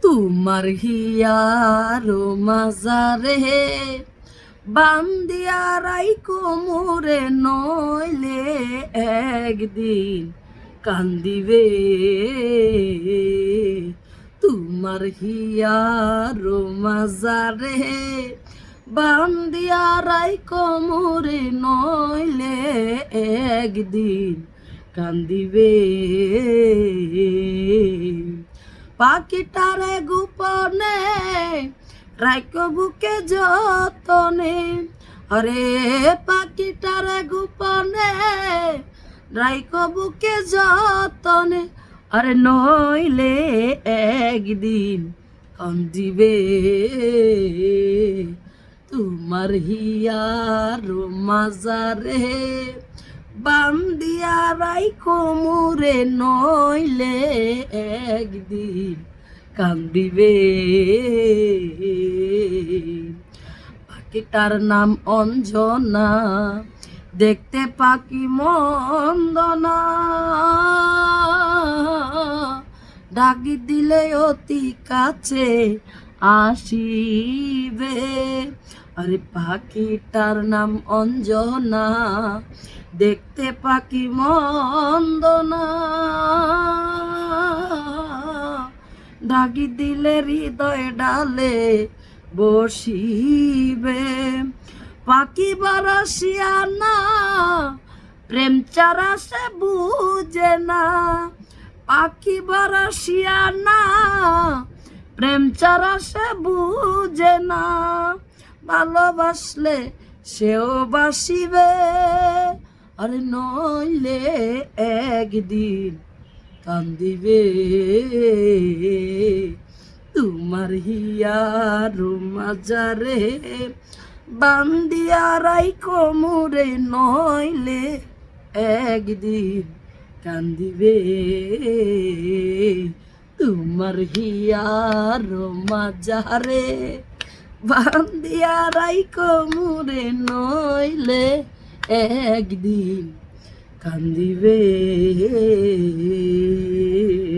তোমার হিয়ার মাজারে বান্দিয়া রাইকো মোরে, নইলে একদিন কান্দিবে। তোমার হিয়ার মাজারে বান্দিয়া রাইকো মোরে, নইলে একদিন কান্দিবে। পাখিটারে গোপনে রাইকো বুকে যতনে, আরে পাখিটারে গোপনে রাইকো বুকে যতনে, আরে নইলে একদিন কান্দিবে। তোমার হিয়ার মাজারে বান্দিয়া রাইখো মোরে, নইলে একদিন কান্দিবে। পাখিটার নাম অঞ্জনা, দেখতে পাখি মন্দনা, ডাকি দিলে অতি কাছে আসিবে। আরে পাখিটার নাম অঞ্জনা, দেখতে পাখি মন্দনা, ডাকি দিলে হৃদয় ডালে বসিবে। পাখি বারাসিয়া না, প্রেম চারা সে বুঝে না। পাখি বারাসিয়া না, প্রেম চারা সে বুঝে না। ভালোবাসলে সেও বাসিবে, আরে নইলে একদিন কান্দিবে। তোমার হিয়ার মাজারে বান্দিয়া রাইখো মোরে, নইলে একদিন কান্দিবে। তোমার হিয়ার মাজারে বান্দিয়া রাইখো মোরে, নইলে একদিন কান্দিবে।